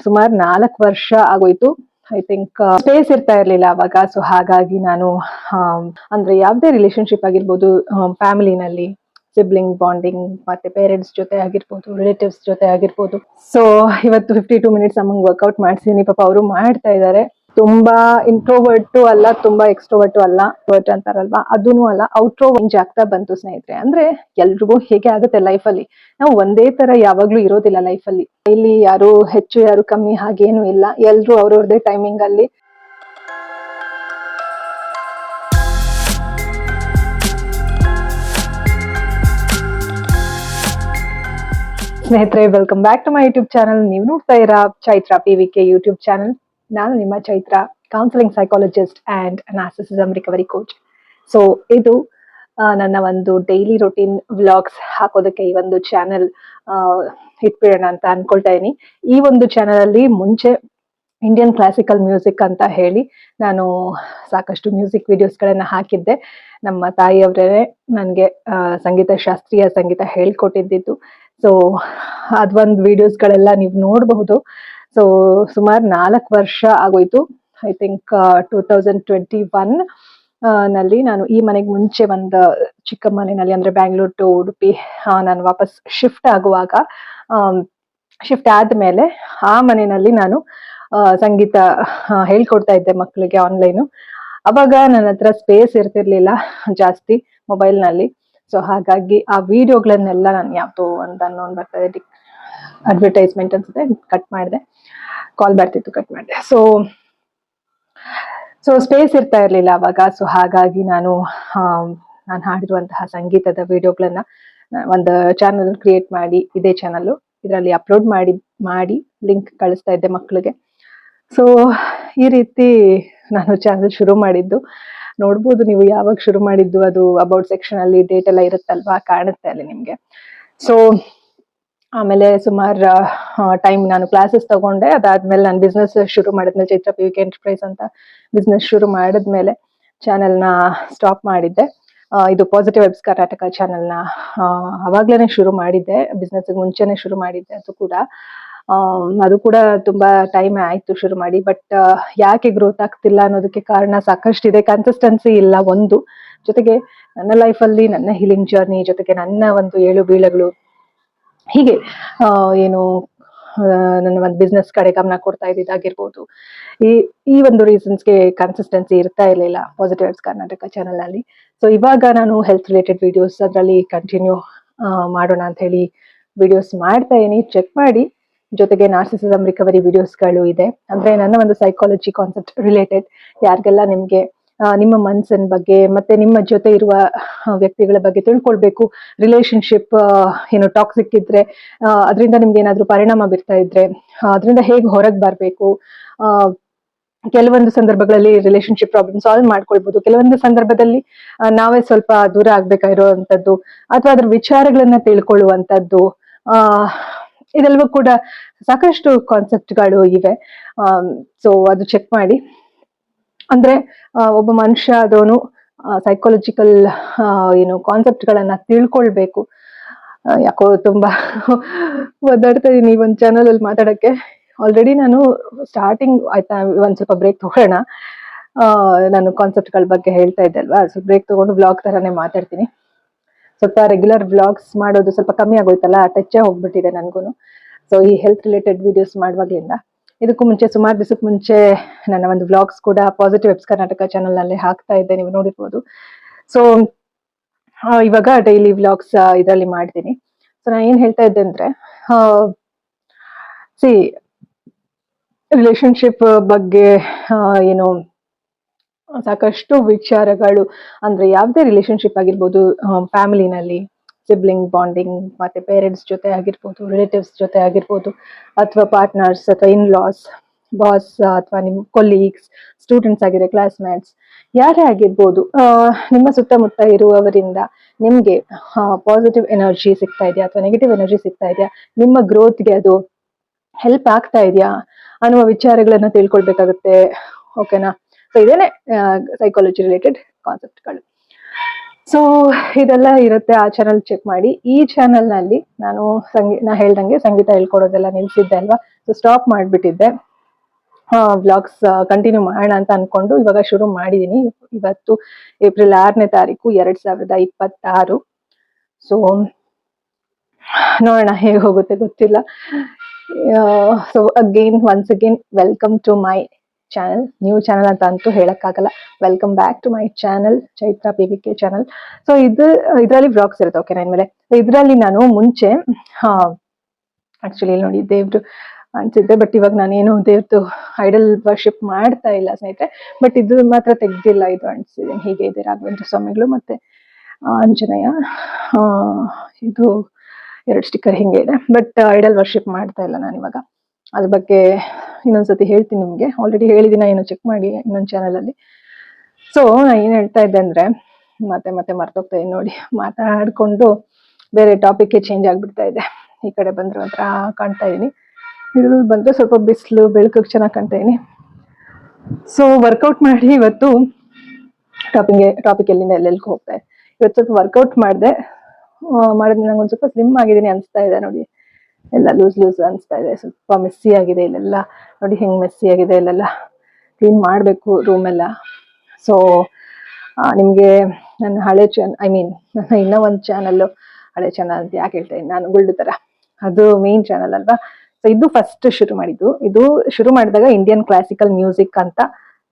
ಸುಮಾರು 4 ವರ್ಷ ಆಗೋಯ್ತು. ಐ ಥಿಂಕ್ ಸ್ಪೇಸ್ ಇರ್ತಾ ಇರ್ಲಿಲ್ಲ ಅವಾಗ. ಸೊ ಹಾಗಾಗಿ ನಾನು ಅಂದ್ರೆ ಯಾವುದೇ ರಿಲೇಶನ್ಶಿಪ್ ಆಗಿರ್ಬೋದು, ಫ್ಯಾಮಿಲಿನಲ್ಲಿ ಸಿಬ್ಲಿಂಗ್ ಬಾಂಡಿಂಗ್, ಮತ್ತೆ ಪೇರೆಂಟ್ಸ್ ಜೊತೆ ಆಗಿರ್ಬೋದು, ರಿಲೇಟಿವ್ಸ್ ಜೊತೆ ಆಗಿರ್ಬೋದು. ಸೊ ಇವತ್ತು 52 ಮಿನಿಟ್ಸ್ ಅಮ್ಮಂಗ್ ವರ್ಕೌಟ್ ಮಾಡ್ಸಿದೀನಿ. ಪಾಪ ಅವರು ಮಾಡ್ತಾ ಇದ್ದಾರೆ. ತುಂಬಾ ಇಂಟ್ರೋವರ್ಟ್ ಅಲ್ಲ, ತುಂಬಾ ಎಕ್ಸ್ಟ್ರೋವರ್ಟ್ ಅಲ್ಲ, ವರ್ಟ್ ಅಂತಾರಲ್ವಾ ಅದೂನು ಅಲ್ಲ, ಔಟ್ರೋ ಚೇಂಜ್ ಆಗ್ತಾ ಬಂತು ಸ್ನೇಹಿತರೆ. ಅಂದ್ರೆ ಎಲ್ರಿಗೂ ಹೇಗೆ ಆಗುತ್ತೆ ಲೈಫ್ ಅಲ್ಲಿ, ನಾವು ಒಂದೇ ತರ ಯಾವಾಗ್ಲೂ ಇರೋದಿಲ್ಲ ಲೈಫ್ ಅಲ್ಲಿ. ಇಲ್ಲಿ ಯಾರು ಹೆಚ್ಚು ಯಾರು ಕಮ್ಮಿ ಹಾಗೇನು ಇಲ್ಲ, ಎಲ್ರು ಅವ್ರವ್ರದೇ ಟೈಮಿಂಗ್ ಅಲ್ಲಿ. ಸ್ನೇಹಿತರೆ, welcome back to my YouTube channel. ನೀವು ನೋಡ್ತಾ ಇರಾ ಚೈತ್ರ PVK ಯೂಟ್ಯೂಬ್ ಚಾನಲ್. ನಾನು ನಿಮ್ಮ Chaitra, counselling psychologist and narcissism recovery coach. So ಇದು ನನ್ನ ಒಂದು ಡೈಲಿ ರೊಟೀನ್ ವ್ಲಾಗ್ಸ್ ಹಾಕೋದಕ್ಕೆ ಈ ಒಂದು ಚಾನೆಲ್ ಇಟ್ಬಿಡೋಣ ಅಂತ ಅನ್ಕೊಳ್ತಾ ಇದೀನಿ. ಈ ಒಂದು ಚಾನೆಲ್ ಅಲ್ಲಿ ಮುಂಚೆ ಇಂಡಿಯನ್ ಕ್ಲಾಸಿಕಲ್ ಮ್ಯೂಸಿಕ್ ಅಂತ ಹೇಳಿ ನಾನು ಸಾಕಷ್ಟು ಮ್ಯೂಸಿಕ್ ವಿಡಿಯೋಸ್ಗಳನ್ನ ಹಾಕಿದ್ದೆ. ನಮ್ಮ ತಾಯಿಯವರೇ ನನಗೆ ಶಾಸ್ತ್ರೀಯ ಸಂಗೀತ ಹೇಳ್ಕೊಟ್ಟಿದ್ದು. ಸೊ ಅದೊಂದು ವಿಡಿಯೋಸ್ಗಳೆಲ್ಲ ನೀವು ನೋಡಬಹುದು. ಸೊ ಸುಮಾರು 4 ವರ್ಷ ಆಗೋಯ್ತು. ಐ ಥಿಂಕ್ 2021 ನಲ್ಲಿ ನಾನು ಈ ಮನೆಗೆ ಮುಂಚೆ ಒಂದು ಚಿಕ್ಕ ಮನೆಯಲ್ಲಿ, ಅಂದ್ರೆ ಬ್ಯಾಂಗ್ಳೂರ್ ಟು ಉಡುಪಿ ನಾನು ವಾಪಸ್ ಶಿಫ್ಟ್ ಆಗುವಾಗ, ಶಿಫ್ಟ್ ಆದ್ಮೇಲೆ ಆ ಮನೆಯಲ್ಲಿ ನಾನು ಸಂಗೀತ ಹೇಳ್ಕೊಡ್ತಾ ಇದ್ದೆ ಮಕ್ಕಳಿಗೆ ಆನ್ಲೈನು. ಅವಾಗ ನನ್ನ ಹತ್ರ ಸ್ಪೇಸ್ ಇರ್ತಿರ್ಲಿಲ್ಲ ಜಾಸ್ತಿ ಮೊಬೈಲ್ ನಲ್ಲಿ. ಸೊ ಹಾಗಾಗಿ ಆ ವಿಡಿಯೋಗಳನ್ನೆಲ್ಲ ನಾನು ಯಾವ್ದೋ ಒಂದು ಅನ್ನೋನ್ ಬರ್ತಾ ಇದೆ, ಅಡ್ವರ್ಟೈಸ್ಮೆಂಟ್ ಅನ್ಸುತ್ತೆ, ಕಟ್ ಮಾಡಿದೆ. ಕಾಲ್ ಬರ್ತಿತ್ತು, ಕಟ್ ಮಾಡಿದೆ. ಸೊ ಸ್ಪೇಸ್ ಇರ್ತಾ ಇರ್ಲಿಲ್ಲ ಅವಾಗ. ಸೊ ಹಾಗಾಗಿ ನಾನು ಹಾಡಿರುವಂತಹ ಸಂಗೀತದ ವಿಡಿಯೋಗಳನ್ನ ಒಂದು ಚಾನಲ್ ಕ್ರಿಯೇಟ್ ಮಾಡಿ, ಇದೇ ಚಾನಲ್ ಇದರಲ್ಲಿ ಅಪ್ಲೋಡ್ ಮಾಡಿ ಲಿಂಕ್ ಕಳಿಸ್ತಾ ಇದ್ದೆ ಮಕ್ಕಳಿಗೆ. ಸೊ ಈ ರೀತಿ ನಾನು ಚಾನಲ್ ಶುರು ಮಾಡಿದ್ದು. ನೋಡ್ಬೋದು ನೀವು ಯಾವಾಗ ಶುರು ಮಾಡಿದ್ದು, ಅದು ಅಬೌಟ್ ಸೆಕ್ಷನ್ ಅಲ್ಲಿ ಡೇಟ್ ಎಲ್ಲ ಇರುತ್ತಲ್ವಾ, ಕಾಣುತ್ತೆ ಅಲ್ಲಿ ನಿಮ್ಗೆ. ಸೊ ಆಮೇಲೆ ಸುಮಾರು ಟೈಮ್ ನಾನು ಕ್ಲಾಸಸ್ ತಗೊಂಡೆ. ಅದಾದ್ಮೇಲೆ ನಾನು ಬಿಸ್ನೆಸ್ ಶುರು ಮಾಡಿದ್ಮೇಲೆ, ಚೈತ್ರ PVK ಎಂಟರ್ಪ್ರೈಸ್ ಅಂತ ಬಿಸ್ನೆಸ್ ಶುರು ಮಾಡಿದ್ಮೇಲೆ ಚಾನೆಲ್ನ ಸ್ಟಾಪ್ ಮಾಡಿದ್ದೆ. ಇದು ಪಾಸಿಟಿವ್ ವೈಬ್ಸ್ ಕರ್ನಾಟಕ ಚಾನೆಲ್ನ ಅವಾಗ್ಲೇನೆ ಶುರು ಮಾಡಿದ್ದೆ, ಬಿಸ್ನೆಸ್ ಮುಂಚೆನೆ ಶುರು ಮಾಡಿದ್ದೆ. ಅದು ಕೂಡ ತುಂಬಾ ಟೈಮ್ ಆಯ್ತು ಶುರು ಮಾಡಿ. ಬಟ್ ಯಾಕೆ ಗ್ರೋತ್ ಆಗ್ತಿಲ್ಲ ಅನ್ನೋದಕ್ಕೆ ಕಾರಣ ಸಾಕಷ್ಟಿದೆ. ಕನ್ಸಿಸ್ಟೆನ್ಸಿ ಇಲ್ಲ ಒಂದು, ಜೊತೆಗೆ ನನ್ನ ಲೈಫಲ್ಲಿ ನನ್ನ ಹೀಲಿಂಗ್ ಜರ್ನಿ, ಜೊತೆಗೆ ನನ್ನ ಒಂದು ಏಳು ಬೀಳಗಳು, ಹೀಗೆ ಏನು ನನ್ನ ಒಂದು ಬಿಸ್ನೆಸ್ ಕಡೆ ಗಮನ ಕೊಡ್ತಾ ಇದ್ದಿದ್ದಾಗಿರ್ಬೋದು. ಈ ಒಂದು ರೀಸನ್ಸ್ಗೆ ಕನ್ಸಿಸ್ಟೆನ್ಸಿ ಇರ್ತಾ ಇರ್ಲಿಲ್ಲ ಪಾಸಿಟಿವ್ ವೈಬ್ಸ್ ಕರ್ನಾಟಕ ಚಾನಲ್ ಅಲ್ಲಿ. ಸೊ ಇವಾಗ ನಾನು ಹೆಲ್ತ್ ರಿಲೇಟೆಡ್ ವಿಡಿಯೋಸ್ ಅದರಲ್ಲಿ ಕಂಟಿನ್ಯೂ ಮಾಡೋಣ ಅಂತ ಹೇಳಿ ವಿಡಿಯೋಸ್ ಮಾಡ್ತಾ ಇದೀನಿ, ಚೆಕ್ ಮಾಡಿ. ಜೊತೆಗೆ ನಾರ್ಸಿಸಿಸಮ್ ರಿಕವರಿ ವಿಡಿಯೋಸ್ಗಳು ಇದೆ. ಅಂದ್ರೆ ನನ್ನ ಒಂದು ಸೈಕಾಲಜಿ ಕಾನ್ಸೆಪ್ಟ್ ರಿಲೇಟೆಡ್, ಯಾರಿಗೆಲ್ಲ ನಿಮ್ಗೆ ನಿಮ್ಮ ಮನಸ್ಸಿನ ಬಗ್ಗೆ ಮತ್ತೆ ನಿಮ್ಮ ಜೊತೆ ಇರುವ ವ್ಯಕ್ತಿಗಳ ಬಗ್ಗೆ ತಿಳ್ಕೊಳ್ಬೇಕು, ರಿಲೇಶನ್ಶಿಪ್ ಏನು ಟಾಕ್ಸಿಕ್ ಇದ್ರೆ ಅದರಿಂದ ನಿಮ್ಗೆ ಏನಾದ್ರೂ ಪರಿಣಾಮ ಬೀರ್ತಾ ಇದ್ರೆ ಅದರಿಂದ ಹೇಗೆ ಹೊರಗೆ ಬರ್ಬೇಕು, ಕೆಲವೊಂದು ಸಂದರ್ಭಗಳಲ್ಲಿ ರಿಲೇಶನ್ಶಿಪ್ ಪ್ರಾಬ್ಲಮ್ ಸಾಲ್ವ್ ಮಾಡ್ಕೊಳ್ಬಹುದು, ಕೆಲವೊಂದು ಸಂದರ್ಭದಲ್ಲಿ ನಾವೇ ಸ್ವಲ್ಪ ದೂರ ಆಗ್ಬೇಕಾಗಿರುವಂತದ್ದು, ಅಥವಾ ಅದ್ರ ವಿಚಾರಗಳನ್ನ ತಿಳ್ಕೊಳ್ಳುವಂತದ್ದು, ಇದೆಲ್ಲವೂ ಕೂಡ ಸಾಕಷ್ಟು ಕಾನ್ಸೆಪ್ಟ್ಗಳು ಇವೆ. ಸೊ ಅದು ಚೆಕ್ ಮಾಡಿ. ಅಂದ್ರೆ ಒಬ್ಬ ಮನುಷ್ಯ ಆದವನು ಸೈಕಾಲಜಿಕಲ್ ಏನು ಕಾನ್ಸೆಪ್ಟ್ಗಳನ್ನ ತಿಳ್ಕೊಳ್ಬೇಕು. ಯಾಕೋ ತುಂಬಾ ಒದ್ದಾಡ್ತಾ ಇದೀನಿ ಈ ಒಂದು ಚಾನಲ್ ಅಲ್ಲಿ ಮಾತಾಡಕ್ಕೆ. ಆಲ್ರೆಡಿ ನಾನು ಸ್ಟಾರ್ಟಿಂಗ್ ಆಯ್ತಾ, ಒಂದ್ ಸ್ವಲ್ಪ ಬ್ರೇಕ್ ತಗೊಳ್ಳೋಣ. ನಾನು ಕಾನ್ಸೆಪ್ಟ್ಗಳ ಬಗ್ಗೆ ಹೇಳ್ತಾ ಇದ್ದೆ ಅಲ್ವಾ, ಸೊ ಬ್ರೇಕ್ ತಗೊಂಡು ವ್ಲಾಗ್ ತರಾನೇ ಮಾತಾಡ್ತೀನಿ. ಸ್ವಲ್ಪ ರೆಗ್ಯುಲರ್ ವ್ಲಾಗ್ಸ್ ಮಾಡೋದು ಸ್ವಲ್ಪ ಕಮ್ಮಿ ಆಗೋಯ್ತಲ್ಲ, ಟಚ್ ಹೋಗ್ಬಿಟ್ಟಿದೆ ನನ್ಗೂನು. ಸೊ ಈ ಹೆಲ್ತ್ ರಿಲೇಟೆಡ್ ವಿಡಿಯೋಸ್ ಮಾಡುವಾಗ್ಲಿಂದ, ಇದಕ್ಕೂ ಮುಂಚೆ ಸುಮಾರು ದಿವಸಕ್ಕೆ ಮುಂಚೆ ನನ್ನ ಒಂದು ವ್ಲಾಗ್ಸ್ ಕೂಡ ಪಾಸಿಟಿವ್ ವೈಬ್ಸ್ ಕರ್ನಾಟಕ ಚಾನಲ್ ನಲ್ಲಿ ಹಾಕ್ತಾ ಇದ್ದೆ, ನೀವು ನೋಡಿರ್ಬೋದು. ಸೊ ಇವಾಗ ಡೈಲಿ ವ್ಲಾಗ್ಸ್ ಇದರಲ್ಲಿ ಮಾಡ್ತೀನಿ. ಸೊ ನಾನು ಏನ್ ಹೇಳ್ತಾ ಇದ್ದೆ ಅಂದ್ರೆ, ರಿಲೇಶನ್ಶಿಪ್ ಬಗ್ಗೆ ಏನು ಸಾಕಷ್ಟು ವಿಚಾರಗಳು, ಅಂದ್ರೆ ಯಾವುದೇ ರಿಲೇಶನ್ಶಿಪ್ ಆಗಿರ್ಬೋದು, ಫ್ಯಾಮಿಲಿನಲ್ಲಿ ಸಿಬ್ಲಿಂಗ್ ಬಾಂಡಿಂಗ್, ಮತ್ತೆ ಪೇರೆಂಟ್ಸ್ ಜೊತೆ ಆಗಿರ್ಬೋದು, ರಿಲೇಟಿವ್ಸ್ ಜೊತೆ ಆಗಿರ್ಬೋದು, ಅಥವಾ ಪಾರ್ಟ್ನರ್ಸ್, ಅಥವಾ ಇನ್ಲಾಸ್, ಬಾಸ್, ಅಥವಾ ನಿಮ್ ಕೊಲೀಗ್ಸ್, ಸ್ಟೂಡೆಂಟ್ಸ್ ಆಗಿರೋ ಕ್ಲಾಸ್ಮೇಟ್ಸ್, ಯಾರೇ ಆಗಿರ್ಬೋದು, ನಿಮ್ಮ ಸುತ್ತಮುತ್ತ ಇರುವವರಿಂದ ನಿಮ್ಗೆ ಪಾಸಿಟಿವ್ ಎನರ್ಜಿ ಸಿಗ್ತಾ ಇದೆಯಾ ಅಥವಾ ನೆಗೆಟಿವ್ ಎನರ್ಜಿ ಸಿಗ್ತಾ ಇದೆಯಾ, ನಿಮ್ಮ ಗ್ರೋತ್ಗೆ ಅದು ಹೆಲ್ಪ್ ಆಗ್ತಾ ಇದೆಯಾ ಅನ್ನುವ ವಿಚಾರಗಳನ್ನ ತಿಳ್ಕೊಳ್ಬೇಕಾಗುತ್ತೆ. ಓಕೆನಾ? ಸೊ ಇದೇನೆ ಸೈಕಾಲಜಿ ರಿಲೇಟೆಡ್ ಕಾನ್ಸೆಪ್ಟ್ಗಳು. ಸೊ ಇದೆಲ್ಲ ಇರುತ್ತೆ, ಆ ಚಾನಲ್ ಚೆಕ್ ಮಾಡಿ. ಈ ಚಾನಲ್ ನಲ್ಲಿ ನಾನು ನಾ ಹೇಳ್ದಂಗೆ ಸಂಗೀತ ಹೇಳ್ಕೊಡೋದೆಲ್ಲ ನಿಲ್ಸಿದ್ದೆ ಅಲ್ವಾ, ಸೊ ಸ್ಟಾಪ್ ಮಾಡ್ಬಿಟ್ಟಿದ್ದೆ. ವ್ಲಾಗ್ಸ್ ಕಂಟಿನ್ಯೂ ಮಾಡೋಣ ಅಂತ ಅನ್ಕೊಂಡು ಇವಾಗ ಶುರು ಮಾಡಿದೀನಿ. ಇವತ್ತು ಏಪ್ರಿಲ್ 6ನೇ ತಾರೀಕು 2026. ಸೊ ನೋಡೋಣ ಹೇಗೆ ಹೋಗುತ್ತೆ ಗೊತ್ತಿಲ್ಲ. So once again welcome to my channel. New channel ಅಂತ ಅಂತೂ ಹೇಳಕ್ಕಾಗಲ್ಲ. Welcome back to my channel, Chaitra PVK channel. So ಇದರಲ್ಲಿ ವ್ಲಾಗ್ಸ್ ಇರುತ್ತೆ, ಓಕೆ. ಇನ್ಮೇಲೆ ಇದರಲ್ಲಿ ನಾನು ಮುಂಚೆ ಆಕ್ಚುಲಿ ನೋಡಿ ದೇವ್ರು ಅನ್ಸಿದ್ದೆ, ಬಟ್ ಇವಾಗ ನಾನೇನು ದೇವ್ರದ್ದು ಐಡಲ್ ವರ್ಷಿಪ್ ಮಾಡ್ತಾ ಇಲ್ಲ ಸ್ನೇಹಿತರೆ. ಬಟ್ ಇದು ಮಾತ್ರ ತೆಗ್ದಿಲ್ಲ, ಇದು ಅನ್ಸಿದ್ದೀನಿ. ಹೀಗೆ ಇದೆ ರಾಘವೇಂದ್ರ ಸ್ವಾಮಿಗಳು ಮತ್ತೆ ಆಂಜನೇಯ, ಇದು 2 ಸ್ಟಿಕ್ಕರ್ ಹಿಂಗೆ ಇದೆ. ಬಟ್ ಐಡಲ್ ವರ್ಷಿಪ್ ಮಾಡ್ತಾ ಇಲ್ಲ ನಾನು ಇವಾಗ. ಅದ್ರ ಬಗ್ಗೆ ಇನ್ನೊಂದ್ಸತಿ ಹೇಳ್ತೀನಿ ನಿಮ್ಗೆ. ಆಲ್ರೆಡಿ ಹೇಳಿದಿನ, ಏನು ಚೆಕ್ ಮಾಡಿ ಇನ್ನೊಂದು ಚಾನಲ್ ಅಲ್ಲಿ. ಸೊ ನಾನು ಏನ್ ಹೇಳ್ತಾ ಇದ್ದೆ ಅಂದ್ರೆ ಮತ್ತೆ ಮರ್ತೋಗ್ತಾ ಇದೆ ನೋಡಿ, ಮಾತಾಡ್ಕೊಂಡು ಬೇರೆ ಟಾಪಿಕ್ ಚೇಂಜ್ ಆಗ್ಬಿಡ್ತಾ ಇದೆ. ಈ ಕಡೆ ಬಂದ್ರೆ ಒಂಥರ ಕಾಣ್ತಾ ಇದೀನಿ, ಇದ್ರಲ್ಲಿ ಬಂದ್ರೆ ಸ್ವಲ್ಪ ಬಿಸಿಲು ಬೆಳಕಿಗೆ ಚೆನ್ನಾಗಿ ಕಾಣ್ತಾ ಇದೀನಿ. ಸೊ ವರ್ಕೌಟ್ ಮಾಡಿ ಇವತ್ತು ಟಾಪಿಕ್ ಎಲ್ಲಿಂದ ಎಲ್ಲೆಲ್ಗೂ ಹೋಗ್ತಾ ಇದೆ. ಇವತ್ತು ಸ್ವಲ್ಪ ವರ್ಕೌಟ್ ಮಾಡಿದ್ರೆ ನಂಗೊಂದು ಸ್ವಲ್ಪ ಸ್ಲಿಮ್ ಆಗಿದ್ದೀನಿ ಅನ್ಸ್ತಾ ಇದೆ ನೋಡಿ. ಎಲ್ಲ ಲೂಸ್ ಅನ್ಸ್ತಾ ಇದೆ, ಸ್ವಲ್ಪ ಮೆಸ್ಸಿ ಆಗಿದೆ ಇಲ್ಲೆಲ್ಲ. ನೋಡಿ ಹೆಂಗ್ ಮೆಸ್ಸಿ ಆಗಿದೆ, ಇಲ್ಲೆಲ್ಲ ಕ್ಲೀನ್ ಮಾಡ್ಬೇಕು ರೂಮ್ ಎಲ್ಲ. ಸೊ ನಿಮ್ಗೆ ನನ್ನ ಹಳೆ ನನ್ನ ಇನ್ನೂ ಒಂದು ಚಾನಲ್, ಹಳೆ ಚಾನಲ್ ಅಂತ ಯಾಕೆ ಹೇಳ್ತಾ ಇದ್ದೀನಿ ನಾನು, ಗುಳ್ಳು ತರ, ಅದು ಮೇನ್ ಚಾನಲ್ ಅಲ್ವಾ. ಸೊ ಇದು ಫಸ್ಟ್ ಶುರು ಮಾಡಿದ್ದು. ಇದು ಶುರು ಮಾಡಿದಾಗ ಇಂಡಿಯನ್ ಕ್ಲಾಸಿಕಲ್ ಮ್ಯೂಸಿಕ್ ಅಂತ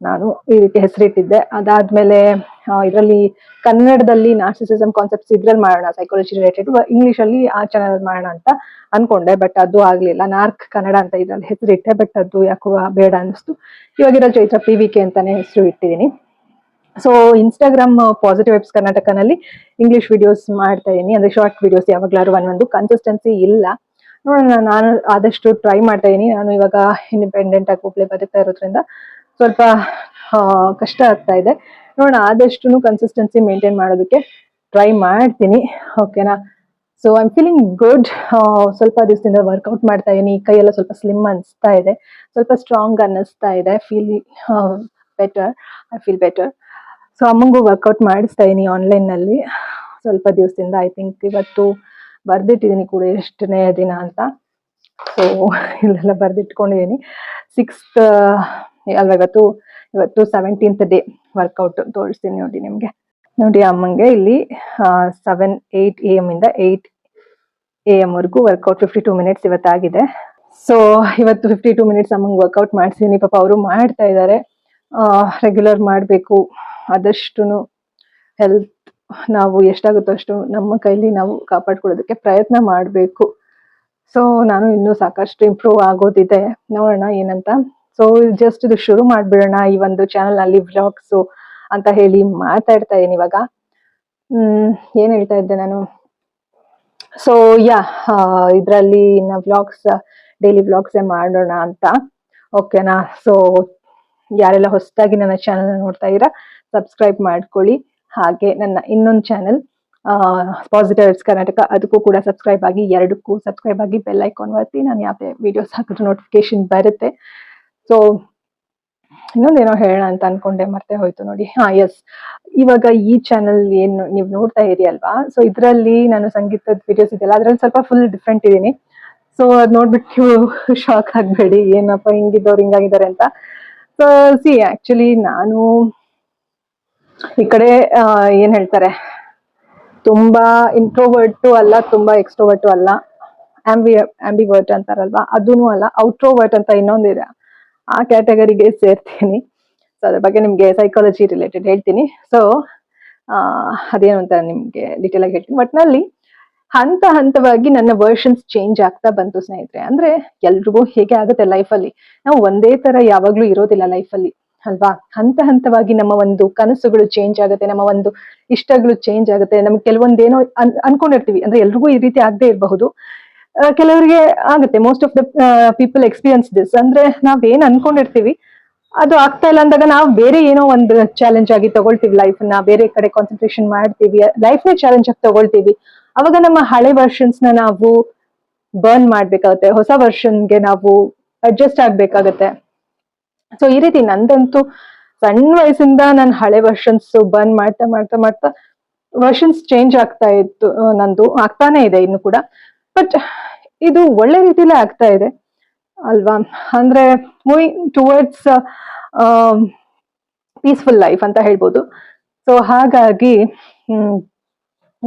ನಾನು ಇದಕ್ಕೆ ಹೆಸರಿಟ್ಟಿದ್ದೆ. ಅದಾದ್ಮೇಲೆ ಇದರಲ್ಲಿ ಕನ್ನಡದಲ್ಲಿ ನಾರ್ಸಿಸಿಸಮ್ ಕಾನ್ಸೆಪ್ಟ್ಸ್ ಇದ್ರಲ್ಲಿ ಮಾಡೋಣ, ಸೈಕಾಲಜಿ ರಿಲೇಟೆಡ್. ಇಂಗ್ಲಿಷ್ ಅಲ್ಲಿ ಆ ಚಾನಲ್ ಮಾಡೋಣ ಅಂತ ಅನ್ಕೊಂಡೆ, ಬಟ್ ಅದು ಆಗ್ಲಿಲ್ಲ. ನಾರ್ಕ್ ಕನ್ನಡ ಅಂತ ಇದ್ರಲ್ಲಿ ಹೆಸರಿಟ್ಟೆ, ಬಟ್ ಅದು ಯಾಕೋ ಬೇಡ ಅನಿಸ್ತು. ಇವಾಗಿರೋ ಚೈತ್ರ PVK ಅಂತಾನೆ ಹೆಸರು ಇಟ್ಟಿದ್ದೀನಿ. ಸೊ ಇನ್ಸ್ಟಾಗ್ರಾಮ್ ಪಾಸಿಟಿವ್ ವೈಬ್ಸ್ ಕರ್ನಾಟಕನಲ್ಲಿ ಇಂಗ್ಲಿಷ್ ವಿಡಿಯೋಸ್ ಮಾಡ್ತಾ ಇದೀನಿ, ಅಂದ್ರೆ ಶಾರ್ಟ್ ವಿಡಿಯೋಸ್, ಯಾವಾಗ್ಲಾರು ಒಂದು ಕನ್ಸಿಸ್ಟೆನ್ಸಿ ಇಲ್ಲ. ನೋಡೋಣ, ನಾನು ಆದಷ್ಟು ಟ್ರೈ ಮಾಡ್ತಾ ಇದೀನಿ. ನಾನು ಇವಾಗ ಇಂಡಿಪೆಂಡೆಂಟ್ ಆಗಿ ಒಬ್ಳೆ ಬದುಕ್ತಾ ಇರೋದ್ರಿಂದ ಸ್ವಲ್ಪ ಕಷ್ಟ ಆಗ್ತಾ ಇದೆ. ನೋಡೋಣ, ಆದಷ್ಟು ಕನ್ಸಿಸ್ಟೆನ್ಸಿ ಮೇಂಟೈನ್ ಮಾಡೋದಕ್ಕೆ ಟ್ರೈ ಮಾಡ್ತೀನಿ, ಓಕೆನಾ. So I am feeling good. ಸ್ವಲ್ಪ ದಿವಸದಿಂದ ವರ್ಕೌಟ್ ಮಾಡ್ತಾ ಇದೀನಿ, ಕೈಯೆಲ್ಲ ಸ್ವಲ್ಪ ಸ್ಲಿಮ್ ಅನಿಸ್ತಾ ಇದೆ, ಸ್ವಲ್ಪ ಸ್ಟ್ರಾಂಗ್ ಅನ್ನಿಸ್ತಾ ಇದೆ. I feel better. ಸೊ ಅಮ್ಮಂಗೂ ವರ್ಕೌಟ್ ಮಾಡಿಸ್ತಾ ಇದೀನಿ ಆನ್ಲೈನ್ ನಲ್ಲಿ ಸ್ವಲ್ಪ ದಿವಸದಿಂದ. ಐ ಥಿಂಕ್ ಇವತ್ತು ಬರ್ದಿಟ್ಟಿದೀನಿ ಕೂಡ ಎಷ್ಟನೇ ದಿನ ಅಂತ. ಸೊ ಇಲ್ಲೆಲ್ಲ ಬರ್ದಿಟ್ಕೊಂಡಿದೀನಿ. 6th ಅಲ್ವಾ, ಇವತ್ತು 17th ಡೇ ವರ್ಕೌಟ್ ತೋರಿಸ್ತೀನಿ ನೋಡಿ ನಿಮ್ಗೆ. ನೋಡಿ ಅಮ್ಮಂಗೆ ಇಲ್ಲಿ 8 AM ಇಂದ 8 AM ವರೆಗೂ ವರ್ಕೌಟ್ 52 ಮಿನಿಟ್ಸ್ ಇವತ್ತಾಗಿದೆ. ಸೊ ಇವತ್ತು 52 ಮಿನಿಟ್ಸ್ ಅಮ್ಮಂಗೆ ವರ್ಕೌಟ್ ಮಾಡಿಸಿದೀನಿ. ಪಾಪ ಅವರು ಮಾಡ್ತಾ ಇದ್ದಾರೆ. ರೆಗ್ಯುಲರ್ ಮಾಡಬೇಕು. ಆದಷ್ಟು ಹೆಲ್ತ್ ನಾವು ಎಷ್ಟಾಗುತ್ತೋ ಅಷ್ಟು ನಮ್ಮ ಕೈಲಿ ನಾವು ಕಾಪಾಡ್ಕೊಳ್ಳೋದಕ್ಕೆ ಪ್ರಯತ್ನ ಮಾಡಬೇಕು. ಸೊ ನಾನು ಇನ್ನೂ ಸಾಕಷ್ಟು ಇಂಪ್ರೂವ್ ಆಗೋದಿದೆ, ನೋಡೋಣ ಏನಂತ. ಸೊ ಜಸ್ಟ್ ಇದು ಶುರು ಮಾಡ್ಬಿಡೋಣ ಈ ಒಂದು ಚಾನಲ್ ನಲ್ಲಿ ವ್ಲಾಗ್ಸ್ ಅಂತ ಹೇಳಿ ಮಾತಾಡ್ತಾ ಇದೀನಿ ಇವಾಗ. ಏನ್ ಹೇಳ್ತಾ ಇದ್ದೆ ನಾನು? ಸೊ ಇದ್ರಲ್ಲಿ ಇನ್ನ ವ್ಲಾಗ್ಸ್, ಡೈಲಿ ವ್ಲಾಗ್ಸ್ ಮಾಡೋಣ ಅಂತ, ಓಕೆನಾ. ಸೊ ಯಾರೆಲ್ಲ ಹೊಸದಾಗಿ ನನ್ನ ಚಾನಲ್ ನೋಡ್ತಾ ಇದ್ದೀರಾ, ಸಬ್ಸ್ಕ್ರೈಬ್ ಮಾಡ್ಕೊಳ್ಳಿ. ಹಾಗೆ ನನ್ನ ಇನ್ನೊಂದು ಚಾನಲ್ ಪಾಸಿಟಿವ್ ವೈಬ್ಸ್ ಕರ್ನಾಟಕ, ಅದಕ್ಕೂ ಕೂಡ ಸಬ್ಸ್ಕ್ರೈಬ್ ಆಗಿ, ಎರಡಕ್ಕೂ ಸಬ್ಸ್ಕ್ರೈಬ್ ಆಗಿ, ಬೆಲ್ ಐಕಾನ್ ಒತ್ತಿ. ನಾನು ಯಾವುದೇ ವಿಡಿಯೋಸ್ ಹಾಕಿದ್ರು ನೋಟಿಫಿಕೇಶನ್ ಬರುತ್ತೆ. ಸೊ ಇನ್ನೊಂದೇನೋ ಹೇಳೋಣ ಅಂತ ಅನ್ಕೊಂಡೆ, ಮತ್ತೆ ಹೋಯ್ತು ನೋಡಿ. ಎಸ್, ಇವಾಗ ಈ ಚಾನಲ್ ಏನು ನೀವು ನೋಡ್ತಾ ಇರಿ ಅಲ್ವಾ, ಸೊ ಇದರಲ್ಲಿ ನಾನು ಸಂಗೀತದ ವಿಡಿಯೋಸ್ ಇದೆಯಲ್ಲ, ಅದ್ರಲ್ಲಿ ಸ್ವಲ್ಪ ಫುಲ್ ಡಿಫ್ರೆಂಟ್ ಇದೀನಿ. ಸೊ ಅದ್ ನೋಡ್ಬಿಟ್ಟು ನೀವು ಶಾಕ್ ಆಗ್ಬೇಡಿ, ಏನಪ್ಪ ಹಿಂಗಿದ್ದವ್ರು ಹಿಂಗಾಗಿದ್ದಾರೆ ಅಂತ. ಸೊ ಆಕ್ಚುಲಿ ನಾನು ಈ ಕಡೆ ಏನ್ ಹೇಳ್ತಾರೆ, ತುಂಬಾ ಇಂಟ್ರೋವರ್ಟ್ ಅಲ್ಲ, ತುಂಬಾ ಎಕ್ಸ್ಟ್ರೋವರ್ಟ್ ಅಲ್ಲ, ಆಂಬಿವರ್ಟ್ ಅಂತಾರಲ್ವಾ, ಅದೂನು ಅಲ್ಲ, ಔಟ್ರೋವರ್ಟ್ ಅಂತ ಇನ್ನೊಂದಿದೆ, ಆ ಕ್ಯಾಟಗರಿಗೆ ಸೇರ್ತೀನಿ. ಸೊ ಅದ್ರ ಬಗ್ಗೆ ನಿಮ್ಗೆ ಸೈಕಾಲಜಿ ರಿಲೇಟೆಡ್ ಹೇಳ್ತೀನಿ. ಸೊ ಅದೇನು ಅಂತ ನಿಮ್ಗೆ ಡೀಟೇಲ್ ಆಗಿ ಹೇಳ್ತೀನಿ. ಒಟ್ನಲ್ಲಿ ಹಂತವಾಗಿ ನನ್ನ ವರ್ಷನ್ಸ್ ಚೇಂಜ್ ಆಗ್ತಾ ಬಂತು ಸ್ನೇಹಿತರೆ. ಅಂದ್ರೆ ಎಲ್ರಿಗೂ ಹೇಗೆ ಆಗುತ್ತೆ ಲೈಫಲ್ಲಿ, ನಾವು ಒಂದೇ ತರ ಯಾವಾಗ್ಲೂ ಇರೋದಿಲ್ಲ ಲೈಫಲ್ಲಿ ಅಲ್ವಾ. ಹಂತವಾಗಿ ನಮ್ಮ ಒಂದು ಕನಸುಗಳು ಚೇಂಜ್ ಆಗುತ್ತೆ, ನಮ್ಮ ಒಂದು ಇಷ್ಟಗಳು ಚೇಂಜ್ ಆಗುತ್ತೆ. ನಮ್ಗೆ ಕೆಲವೊಂದೇನೋ ಅನ್ಕೊಂಡಿರ್ತೀವಿ, ಅಂದ್ರೆ ಎಲ್ರಿಗೂ ಈ ರೀತಿ ಆಗದೆ ಇರಬಹುದು, ಕೆಲವರಿಗೆ ಆಗುತ್ತೆ. Most of the people experience this. ಅಂದ್ರೆ ನಾವ್ ಏನ್ ಅನ್ಕೊಂಡಿರ್ತೀವಿ ಅದು ಆಗ್ತಾ ಇಲ್ಲ ಅಂದಾಗ ನಾವು ಬೇರೆ ಏನೋ ಒಂದು ಚಾಲೆಂಜ್ ಆಗಿ ತಗೊಳ್ತೀವಿ ಲೈಫ್ ನ, ಬೇರೆ ಕಡೆ ಕಾನ್ಸಂಟ್ರೇಷನ್ ಮಾಡ್ತೀವಿ, ಲೈಫ್ ನೇ ಚಾಲೆಂಜ್ ಆಗಿ ತಗೊಳ್ತೀವಿ. ಅವಾಗ ನಮ್ಮ ಹಳೆ ವರ್ಷನ್ಸ್ ನ ನಾವು ಬರ್ನ್ ಮಾಡ್ಬೇಕಾಗತ್ತೆ, ಹೊಸ ವರ್ಷನ್ಗೆ ನಾವು ಅಡ್ಜಸ್ಟ್ ಆಗ್ಬೇಕಾಗತ್ತೆ. ಸೊ ಈ ರೀತಿ ನಂದಂತೂ ಸಣ್ಣ ವಯಸ್ಸಿಂದ ನಾನು ಹಳೆ ವರ್ಷನ್ಸ್ ಬರ್ನ್ ಮಾಡ್ತಾ ವರ್ಷನ್ಸ್ ಚೇಂಜ್ ಆಗ್ತಾ ಇತ್ತು, ನಂದು ಆಗ್ತಾನೆ ಇದೆ ಇನ್ನು ಕೂಡ. ಬಟ್ ಇದು ಒಳ್ಳೆ ರೀತಿಲೇ ಆಗ್ತಾ ಇದೆ ಅಲ್ವಾ, ಅಂದ್ರೆ ಮೂವಿಂಗ್ ಟುವರ್ಡ್ಸ್ ಪೀಸ್ಫುಲ್ ಲೈಫ್ ಅಂತ ಹೇಳ್ಬೋದು. ಸೊ ಹಾಗಾಗಿ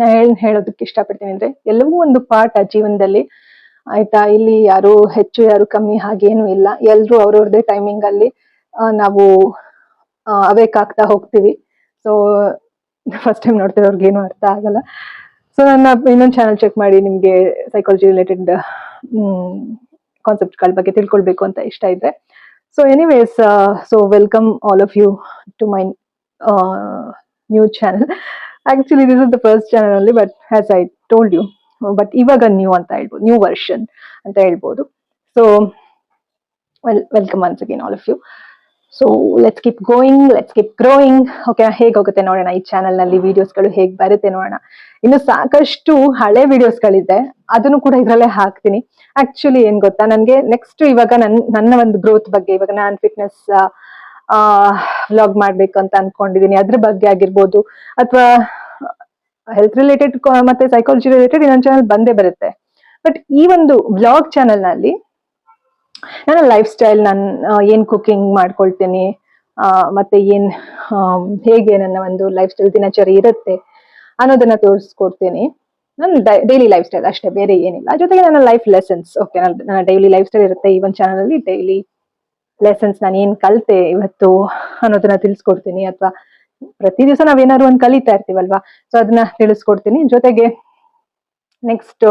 ನಾ ಹೇಳೋದಕ್ಕೆ ಇಷ್ಟಪಡ್ತೀನಿ ಅಂದ್ರೆ, ಎಲ್ಲವೂ ಒಂದು ಪಾಠ ಜೀವನದಲ್ಲಿ, ಆಯ್ತಾ. ಇಲ್ಲಿ ಯಾರು ಹೆಚ್ಚು ಯಾರು ಕಮ್ಮಿ ಹಾಗೇನು ಇಲ್ಲ, ಎಲ್ರು ಅವ್ರವ್ರದೇ ಟೈಮಿಂಗ್ ಅಲ್ಲಿ ನಾವು ಅವೇಕ್ ಆಗ್ತಾ ಹೋಗ್ತೀವಿ. ಸೊ ಫಸ್ಟ್ ಟೈಮ್ ನೋಡ್ತಿರೋರ್ಗೆ ಏನು ಅರ್ಥ ಆಗಲ್ಲ. ಸೊ ನನ್ನ ಇನ್ನೊಂದು ಚಾನಲ್ ಚೆಕ್ ಮಾಡಿ, ನಿಮ್ಗೆ ಸೈಕಾಲಜಿ ರಿಲೇಟೆಡ್ ಕಾನ್ಸೆಪ್ಟ್ ಗಳ ಬಗ್ಗೆ ತಿಳ್ಕೊಳ್ಬೇಕು ಅಂತ ಇಷ್ಟ ಇದ್ರೆ. So anyways, so welcome all of you to my new channel. Actually this is the first channel ಅಲ್ಲಿ, but as I told you, but ಇವಾಗ ನ್ಯೂ ಅಂತ ಹೇಳ್ಬೋದು, ನ್ಯೂ ವರ್ಷನ್ ಅಂತ ಹೇಳ್ಬೋದು. So welcome once again all of you. So let's keep going, let's keep growing. Okay, ಹೇಗೆ ಹೋಗುತ್ತೆ ನೋಡೋಣ. ಈ ಚಾನಲ್ ನಲ್ಲಿ ವಿಡಿಯೋಸ್ಗಳು ಹೇಗೆ ಬರುತ್ತೆ ನೋಡೋಣ. ಇನ್ನು ಸಾಕಷ್ಟು ಹಳೆ ವಿಡಿಯೋಸ್ಗಳಿದೆ, ಅದನ್ನು ಕೂಡ ಇದ್ರಲ್ಲೇ ಹಾಕ್ತೀನಿ. ಆಕ್ಚುಲಿ ಏನ್ ಗೊತ್ತಾ, ನನ್ಗೆ ನೆಕ್ಸ್ಟ್ ಇವಾಗ ನನ್ನ ಒಂದು ಗ್ರೋತ್ ಬಗ್ಗೆ, ಇವಾಗ ನಾನು ಫಿಟ್ನೆಸ್ ವ್ಲಾಗ್ ಮಾಡ್ಬೇಕು ಅಂತ ಅನ್ಕೊಂಡಿದೀನಿ. ಅದ್ರ ಬಗ್ಗೆ ಆಗಿರ್ಬೋದು, ಅಥವಾ ಹೆಲ್ತ್ ರಿಲೇಟೆಡ್ ಮತ್ತೆ ಸೈಕಾಲಜಿ ರಿಲೇಟೆಡ್ ಇನ್ನೊಂದು ಚಾನಲ್ ಬಂದೇ ಬರುತ್ತೆ. ಬಟ್ ಈ ಒಂದು ವ್ಲಾಗ್ ಚಾನಲ್ ನಲ್ಲಿ ನನ್ನ ಲೈಫ್ ಸ್ಟೈಲ್, ನಾನು ಏನ್ ಕುಕಿಂಗ್ ಮಾಡ್ಕೊಳ್ತೀನಿ, ಮತ್ತೆ ಹೇಗೆ ನನ್ನ ಒಂದು ಲೈಫ್ ಸ್ಟೈಲ್ ದಿನಚರಿ ಇರುತ್ತೆ ಅನ್ನೋದನ್ನ ತೋರಿಸ್ಕೊಡ್ತೀನಿ. ನನ್ನ ಡೈಲಿ ಲೈಫ್ ಸ್ಟೈಲ್ ಅಷ್ಟೇ, ಬೇರೆ ಏನಿಲ್ಲ. ಜೊತೆಗೆ ನನ್ನ ಲೈಫ್ ಲೆಸನ್ಸ್. ಓಕೆ, ನನ್ನ ಡೈಲಿ ಲೈಫ್ ಸ್ಟೈಲ್ ಇರುತ್ತೆ ಈ ಒಂದು ಚಾನಲ್ ಅಲ್ಲಿ. ಡೈಲಿ ಲೆಸನ್ಸ್, ನಾನು ಏನ್ ಕಲಿತೆ ಇವತ್ತು ಅನ್ನೋದನ್ನ ತಿಳಿಸ್ಕೊಡ್ತೀನಿ. ಅಥವಾ ಪ್ರತಿ ದಿವಸ ನಾವೇನಾದ್ರು ಒಂದು ಕಲಿತಾ ಇರ್ತೀವಲ್ವಾ, ಸೊ ಅದನ್ನ ತಿಳಿಸ್ಕೊಡ್ತೀನಿ. ಜೊತೆಗೆ ನೆಕ್ಸ್ಟ್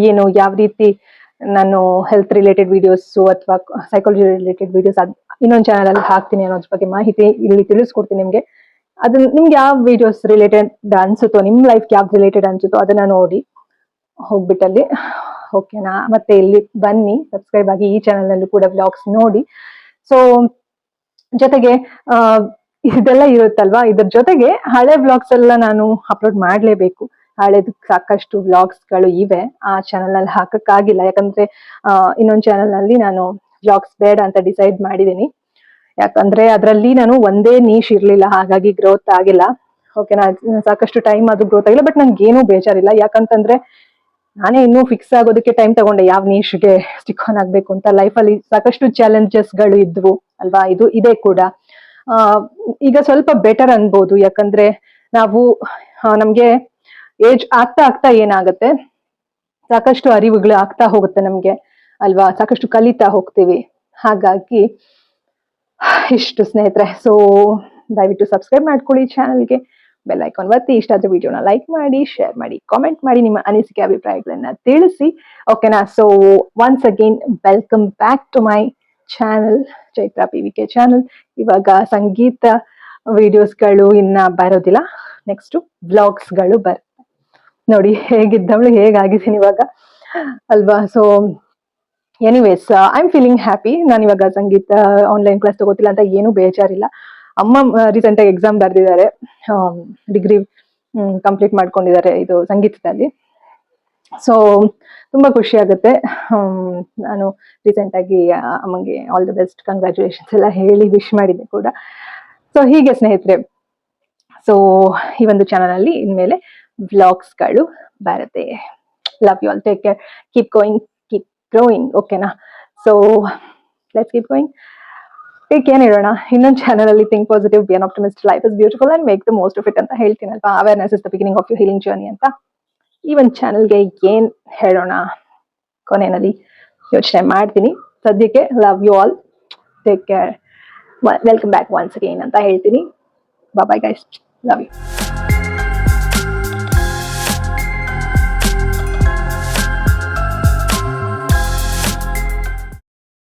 ಏನು ಯಾವ ರೀತಿ ನಾನು ಹೆಲ್ತ್ ರಿಲೇಟೆಡ್ ವಿಡಿಯೋಸ್ ಅಥವಾ ಸೈಕಾಲಜಿ ರಿಲೇಟೆಡ್ ವಿಡಿಯೋಸ್ ಇನ್ನೊಂದು ಚಾನಲ್ ಅಲ್ಲಿ ಹಾಕ್ತೀನಿ ಅನ್ನೋದ್ರ ಬಗ್ಗೆ ಮಾಹಿತಿ ಇಲ್ಲಿ ತಿಳಿಸ್ಕೊಡ್ತೀನಿ ನಿಮ್ಗೆ. ಅದನ್ನ ನಿಮ್ಗೆ ಯಾವ ವಿಡಿಯೋಸ್ ರಿಲೇಟೆಡ್ ಅನ್ಸುತ್ತೋ, ನಿಮ್ ಲೈಫ್ ಯಾವ್ದು ರಿಲೇಟೆಡ್ ಅನ್ಸುತ್ತೋ ಅದನ್ನ ನೋಡಿ ಹೋಗ್ಬಿಟ್ಟಲ್ಲಿ. ಓಕೆನಾ, ಮತ್ತೆ ಇಲ್ಲಿ ಬನ್ನಿ, ಸಬ್ಸ್ಕ್ರೈಬ್ ಆಗಿ. ಈ ಚಾನಲ್ ನಲ್ಲೂ ಕೂಡ ವ್ಲಾಗ್ಸ್ ನೋಡಿ. ಸೊ ಜೊತೆಗೆ ಇದೆಲ್ಲ ಇರುತ್ತಲ್ವಾ, ಇದ್ರ ಜೊತೆಗೆ ಹಳೆ ವ್ಲಾಗ್ಸ್ ಎಲ್ಲ ನಾನು ಅಪ್ಲೋಡ್ ಮಾಡ್ಲೇಬೇಕು. ಹಳೆದು ಸಾಕಷ್ಟು ವ್ಲಾಗ್ಸ್ ಗಳು ಇವೆ, ಆ ಚಾನಲ್ ನಲ್ಲಿ ಹಾಕಕ್ಕಾಗಿಲ್ಲ. ಯಾಕಂದ್ರೆ ಇನ್ನೊಂದು ಚಾನಲ್ ನಲ್ಲಿ ನಾನು ವ್ಲಾಗ್ಸ್ ಬೇಡ ಅಂತ ಡಿಸೈಡ್ ಮಾಡಿದೀನಿ. ಯಾಕಂದ್ರೆ ಅದರಲ್ಲಿ ನಾನು ಒಂದೇ ನೀಶ್ ಇರ್ಲಿಲ್ಲ, ಹಾಗಾಗಿ ಗ್ರೋತ್ ಆಗಿಲ್ಲ. ಓಕೆನಾ, ಸಾಕಷ್ಟು ಟೈಮ್ ಅದು ಗ್ರೋತ್ ಆಗಿಲ್ಲ. ಬಟ್ ನನ್ಗೆ ಏನೂ ಬೇಜಾರಿಲ್ಲ, ಯಾಕಂತಂದ್ರೆ ನಾನೇ ಇನ್ನೂ ಫಿಕ್ಸ್ ಆಗೋದಕ್ಕೆ ಟೈಮ್ ತಗೊಂಡೆ, ಯಾವ ನೀಶ್ಗೆ ಸ್ಟಿಕ್ ಆನ್ ಆಗ್ಬೇಕು ಅಂತ. ಲೈಫಲ್ಲಿ ಸಾಕಷ್ಟು ಚಾಲೆಂಜಸ್ ಗಳು ಇದ್ವು ಅಲ್ವಾ, ಇದೆ ಕೂಡ. ಈಗ ಸ್ವಲ್ಪ ಬೆಟರ್ ಅನ್ಬೋದು, ಯಾಕಂದ್ರೆ ನಾವು ನಮ್ಗೆ ಏಜ್ ಆಗ್ತಾ ಆಗ್ತಾ ಏನಾಗತ್ತೆ, ಸಾಕಷ್ಟು ಅರಿವುಗಳು ಆಗ್ತಾ ಹೋಗುತ್ತೆ ನಮ್ಗೆ ಅಲ್ವಾ, ಸಾಕಷ್ಟು ಕಲಿತಾ ಹೋಗ್ತೀವಿ. ಹಾಗಾಗಿ ಇಷ್ಟು ಸ್ನೇಹಿತರೆ. ಸೊ ದಯವಿಟ್ಟು ಸಬ್ಸ್ಕ್ರೈಬ್ ಮಾಡ್ಕೊಳ್ಳಿ ಚಾನಲ್ಗೆ, ಬೆಲ್ ಐಕಾನ್ ಒತ್ತಿ. ಇಷ್ಟ ಆದ್ರೆ ವಿಡಿಯೋನ ಲೈಕ್ ಮಾಡಿ, ಶೇರ್ ಮಾಡಿ, ಕಾಮೆಂಟ್ ಮಾಡಿ, ನಿಮ್ಮ ಅನಿಸಿಕೆ ಅಭಿಪ್ರಾಯಗಳನ್ನ ತಿಳಿಸಿ. ಓಕೆನಾ. So once again welcome back to my channel, Chaitra PVK channel. ಇವಾಗ ಸಂಗೀತ ವಿಡಿಯೋಸ್ಗಳು ಇನ್ನ ಬರೋದಿಲ್ಲ, ನೆಕ್ಸ್ಟ್ ವ್ಲಾಗ್ಸ್ಗಳು ಬರುತ್ತೆ. ನೋಡಿ ಹೇಗಿದ್ದವಳು ಹೇಗಾಗಿದ್ದೀನಿ ಇವಾಗ ಅಲ್ವಾ. So anyways, I am feeling happy. ನಾನು ಇವಾಗ ಸಂಗೀತ ಆನ್ಲೈನ್ ಕ್ಲಾಸ್ ತಗೋತಿಲ್ಲ ಅಂತ ಏನು ಬೇಜಾರಿಲ್ಲ. ಅಮ್ಮ ರೀಸೆಂಟ್ ಆಗಿ ಎಕ್ಸಾಮ್ ಬರ್ದಿದ್ದಾರೆ, ಡಿಗ್ರಿ ಕಂಪ್ಲೀಟ್ ಮಾಡ್ಕೊಂಡಿದ್ದಾರೆ ಇದು ಸಂಗೀತದಲ್ಲಿ. ಸೊ ತುಂಬಾ ಖುಷಿ ಆಗುತ್ತೆ. ನಾನು ರೀಸೆಂಟ್ ಆಗಿ ಅಮ್ಮಂಗೆ ಆಲ್ ದಿ ಬೆಸ್ಟ್, ಕಂಗ್ರ್ಯಾಚುಲೇಷನ್ಸ್ ಎಲ್ಲ ಹೇಳಿ ವಿಶ್ ಮಾಡಿದ್ದೆ ಕೂಡ. ಸೊ ಹೀಗೆ ಸ್ನೇಹಿತರೆ, ಸೊ ಈ ಒಂದು ಚಾನಲ್ ಅಲ್ಲಿ ಇನ್ಮೇಲೆ ವ್ಲಾಗ್ಸ್ಗಳು ಬರುತ್ತೆ. Love you all, take care, keep going, keep growing. ಓಕೆನಾ. So let's keep going. Take ಏನ್ ಹೇಳೋಣ, ಇನ್ನೊಂದು ಚಾನಲ್ ಅಲ್ಲಿ think positive, be an optimist, life is beautiful and make the most of it ಅಂತ ಹೇಳ್ತೀನಲ್ವಾ. Awareness is the beginning of your healing journey ಅಂತ. ಈ ಒಂದು ಚಾನಲ್ಗೆ ಏನ್ ಹೇಳೋಣ ಕೊನೆಯಲ್ಲಿ ಯೋಚನೆ ಮಾಡ್ತೀನಿ. ಸದ್ಯಕ್ಕೆ love you all, take care, welcome back once again ಅಂತ ಹೇಳ್ತೀನಿ. Bye guys, love you.